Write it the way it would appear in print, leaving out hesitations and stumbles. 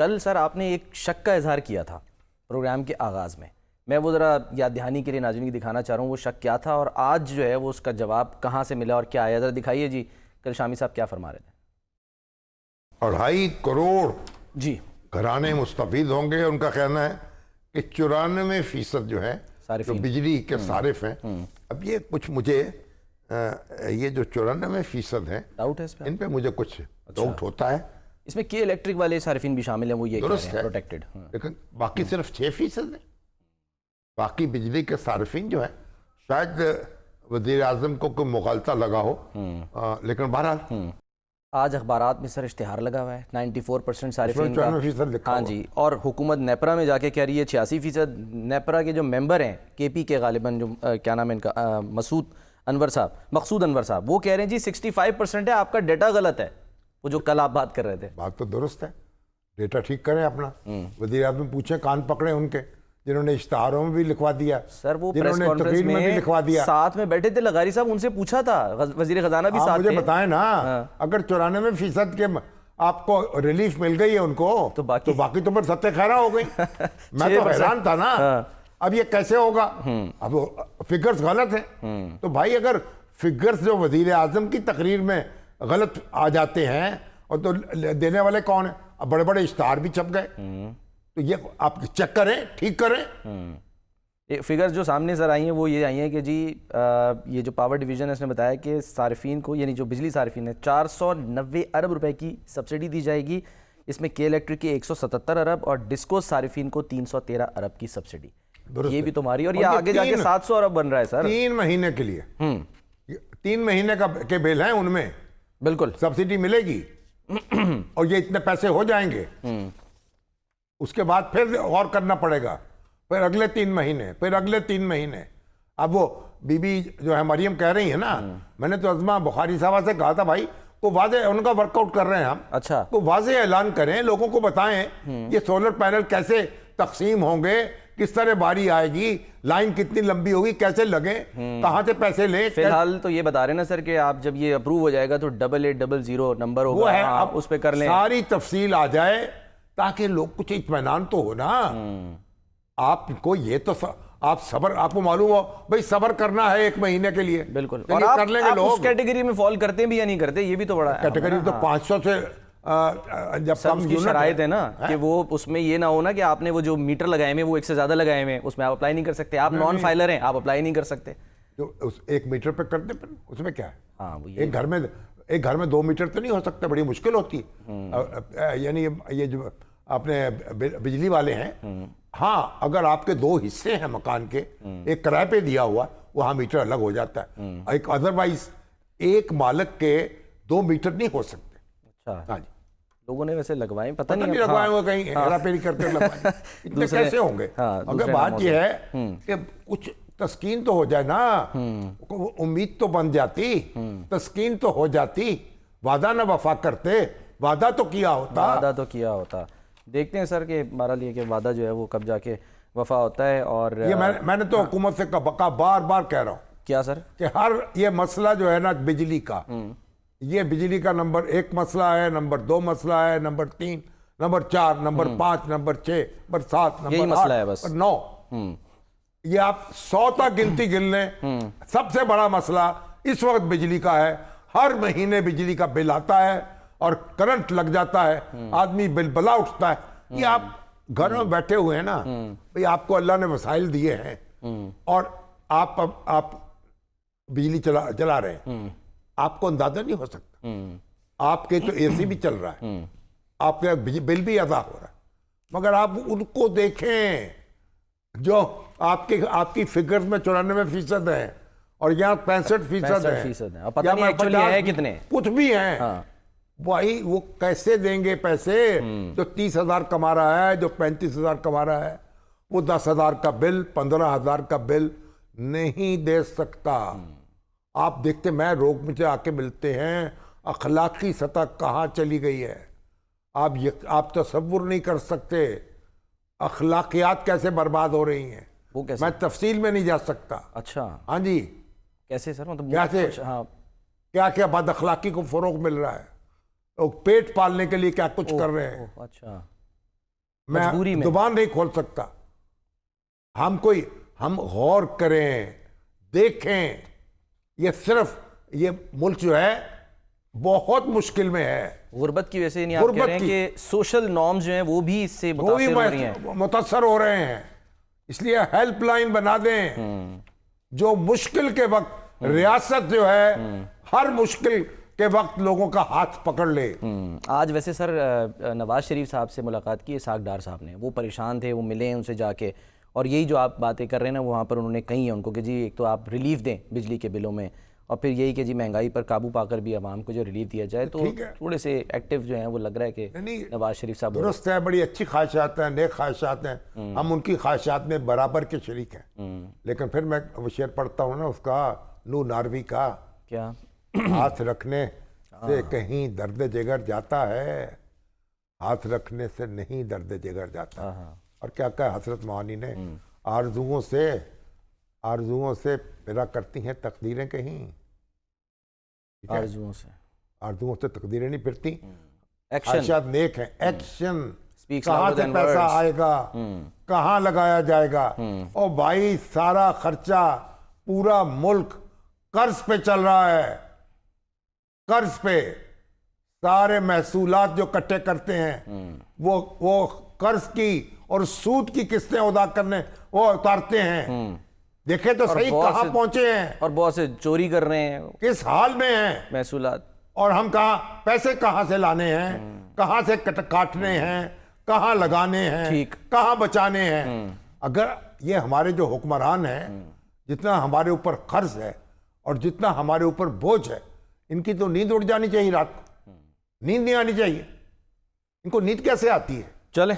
कल सर आपने एक शक का इजहार किया था प्रोग्राम के आगाज़ में, मैं वो ज़रा याद दहानी के लिए नाज़रीन की दिखाना चाह रहा हूँ वो शक क्या था और आज जो है वो उसका जवाब कहाँ से मिला और क्या आया, ज़रा दिखाइए जी। कल शामी साहब क्या फरमा रहे थे? 2.5 करोड़ जी घराने मुस्तफीद होंगे। उनका कहना है कि 94% जो है जो सारिफीन। बिजली के सारिफ हैं। अब ये कुछ मुझे ये जो 94% हैं डाउट है इस पे? इन पे मुझे कुछ डाउट होता है। इसमें के इलेक्ट्रिक वाले सारिफीन भी शामिल हैं, वो ये कह रहे दुरुस्त हैं है, प्रोटेक्टेड। लेकिन बाकी सिर्फ 6% है। बाकी बिजली के सारिफीन जो है शायद वज़ीर आज़म को कोई मुगालता लगा हो, लेकिन बहरहाल आज अखबारात में सर इश्तिहार लगा हुआ है 94% सारिफीन का। 94% लिखा हाँ हुआ। जी, और हुकूमत नेपरा में जाके कह रही है 86%। नेपरा के जो मेंबर हैं केपी के गालिबन जो क्या नाम है इनका, मकसूद अनवर साहब, वो कह रहे हैं जी 65% है, आपका डेटा गलत है। वो जो कल आप बात कर रहे थे, बात तो दुरुस्त है, डेटा ठीक करें अपना। वज़ीर आज़म पूछे, कान पकड़े उनके, जिन्होंने इश्तिहारों में भी लिखवा दिया सर वो प्रेस जिन्होंने कॉन्फ्रेंस तकरीर में भी लिखवा दिया। साथ में बैठे थे लगारी साहब, उनसे पूछा था, वजीर खजाना भी आप साथ मुझे थे। बताएं ना, अगर 94% के आपको रिलीफ मिल गई है उनको, तो बाकी तो फिर सत्य खैरा हो गई। मैं तो हैरान था ना। अब ये कैसे होगा? अब फिगर्स गलत है तो भाई अगर फिगर्स जो वजीर आजम की तकरीर में गलत आ जाते हैं और तो देने वाले कौन है? अब बड़े बड़े इश्तार भी छप गए, तो ये आप चेक करें, ठीक करें। फिगर्स जो सामने सर आई हैं वो ये आई हैं कि जी ये जो पावर डिवीज़न है इसने बताया कि सार्फिन को, यानी जो बिजली सार्फिन है, 490 अरब रुपए की सब्सिडी दी जाएगी। इसमें के इलेक्ट्रिक की 177 अरब और डिस्को सार्फिन को 313 अरब की सब्सिडी। ये भी तुम्हारी, और ये आगे जाके 700 अरब बन रहा है सर 3 महीने के लिए। 3 महीने के बिल हैं, उनमें बिल्कुल सब्सिडी मिलेगी और ये इतने पैसे हो जाएंगे। उसके बाद फिर और करना पड़ेगा, फिर अगले 3 महीने, फिर अगले 3 महीने। अब वो बीबी जो है मरियम कह रही है ना, मैंने तो अज़मा बुखारी साहबा से कहा था भाई को वाज़े, उनका वर्कआउट कर रहे हैं हम। अच्छा, को वाज़े ऐलान करें, लोगों को बताएं ये सोलर पैनल कैसे तकसीम होंगे, किस तरह बारी आएगी, लाइन कितनी लंबी होगी, कैसे लगे, कहां से पैसे ले। फिलहाल तो ये बता रहे ना सर कि आप जब ये अप्रूव हो जाएगा तो 8800 नंबर होगा, वो है, आप उस पे कर लें, सारी तफसील आ जाए ताकि लोग कुछ इत्मीनान तो हो ना। आपको ये तो आप सब्र, आपको मालूम हो भाई सब्र करना है 1 महीने के लिए, बिल्कुल, तो और ये आप, कर लेंगे आप लोग। उस कैटेगरी में फॉल करते भी या नहीं करते, ये भी तो बड़ा कैटेगरी तो 500 से जब सब कम उसकी यूनिट शराइत है ना कि वो उसमें ये ना हो ना कि आपने वो जो मीटर लगाए हुए वो एक से ज्यादा लगाए हुए, उसमें आप अप्लाई नहीं कर सकते। आप नॉन फाइलर हैं, आप अप्लाई नहीं कर सकते। जो उस 1 मीटर पे करते, फिर उसमें क्या है? हाँ, वो एक घर में 2 मीटर तो नहीं हो सकता, बड़ी मुश्किल होती है। यानी ये जो अपने बिजली वाले हैं, हाँ अगर आपके 2 हिस्से हैं मकान के, एक किराए पे दिया हुआ, वहां मीटर अलग हो जाता है। एक अदरवाइज एक मालिक के 2 मीटर नहीं हो सकते। अच्छा, हाँ जी, लोगों ने वैसे लगवाए, पता नहीं लगवाए हुए, कहीं हेराफेरी करके लगवाए। इतने कैसे होंगे? अगर बात यह है कि कुछ तस्कीन तो हो जाए ना, उम्मीद तो बन जाती, तस्कीन तो हो जाती, वादा ना वफा करते, वादा तो किया होता। देखते हैं सर कि हमारा लिए कि वादा जो है वो कब जाके वफा होता है। और ये मैंने तो हुकूमत से बार बार कह रहा हूँ, क्या सर, कि हर ये मसला जो है ना बिजली का, ये बिजली का नंबर 1 मसला है, नंबर 2 मसला है, number 3, number 4, number 5, number 6, number 7, number 8 और 9। ये आप 100 तक गिनती गिन लें। सबसे बड़ा मसला इस वक्त बिजली का है। हर महीने बिजली का बिल आता है और करंट लग जाता है, आदमी बिलबला उठता है। ये आप घर में बैठे हुए हैं ना भाई, आपको अल्लाह ने वसाइल दिए हैं और आप बिजली चला रहे हैं, आपको अंदाजा नहीं हो सकता। आपके तो एसी भी चल रहा है, आपका बिल भी अदा हो रहा है, मगर आप उनको देखें जो आपकी फिगर्स में 94% है और यहाँ 65% है, और पता नहीं एक्चुअली है कितने, कुछ भी है। हाँ। भाई वो कैसे देंगे पैसे? जो 30,000 कमा रहा है, जो 35,000 कमा रहा है, वो 10,000 का बिल, 15,000 का बिल नहीं दे सकता। आप देखते, मैं रोग मुझे आके मिलते हैं, अखलाकी सतह कहाँ चली गई है आप तसव्वुर नहीं कर सकते। अखलाकियात कैसे बर्बाद हो रही हैं, वो कैसे? मैं तफसील में नहीं जा सकता। अच्छा, हाँ जी, कैसे सर, मतलब कैसे? हाँ, क्या क्या बद अखलाकी को फरोग मिल रहा है, लोग पेट पालने के लिए क्या कुछ कर रहे हैं। अच्छा, मजबूरी मैं में। जुबान नहीं खोल सकता। हम गौर करें, देखें, ये मुल्क जो है बहुत मुश्किल में है। गुर्बत की वजह से नहीं, आप कह रहे हैं कि सोशल नॉर्म्स जो हैं वो भी इससे मुतासिर हो रही हैं। मुतासर हो रहे हैं। इसलिए हेल्पलाइन बना दें जो मुश्किल के वक्त रियासत जो है हर मुश्किल के वक्त लोगों का हाथ पकड़ ले। आज वैसे सर नवाज शरीफ साहब से मुलाकात की इसाक डार साहब ने, वो परेशान थे, वो मिले हैं उनसे जाके, और यही जो आप बातें कर रहे हैं ना वहाँ पर उन्होंने कही है उनको कि जी एक तो आप रिलीफ दें बिजली के बिलों में, और फिर यही कि जी महंगाई पर काबू पाकर भी आवाम को जो रिलीफ दिया जाए। तो थोड़े से एक्टिव जो हैं वो लग रहा है कि नवाज शरीफ साहब दुरुस्त है, बड़ी अच्छी ख्वाहिशात हैं, नेक ख्वाहिशात हैं, हम उनकी ख्वाहिशात में बराबर के शरीक हैं। लेकिन फिर मैं वो शेर पढ़ता हूँ ना उसका, नू नारवी का, क्या हाथ रखने से कहीं दर्द जिगर जाता है, हाथ रखने से नहीं दर्द जिगर जाता। और क्या कहा हजरत मोहानी ने, आरजुओं से पैदा करती हैं तकदीरें कहीं, आरजुओं से तकदीरें नहीं फिरती। एक्शन नेक है, एक्शन Speaks कहाँ louder से than पैसा words. आएगा, कहाँ लगाया जाएगा। और भाई सारा खर्चा पूरा मुल्क कर्ज पे चल रहा है, कर्ज पे सारे महसूलात जो इकट्ठे करते हैं वो कर्ज की और सूद की किस्तें अदा करने वो उतारते हैं। देखे तो सही कहाँ पहुंचे हैं, और बहुत से चोरी कर रहे हैं, किस हाल में हैं महसूलात। और हम पैसे कहाँ से लाने हैं, कहाँ से काटने हैं, कहाँ लगाने हैं, ठीक, कहाँ बचाने हैं। अगर ये हमारे जो हुक्मरान हैं, जितना हमारे ऊपर कर्ज है और जितना हमारे ऊपर बोझ है, इनकी तो नींद उड़ जानी चाहिए रात को, नींद नहीं आनी चाहिए। इनको नींद कैसे आती है? चले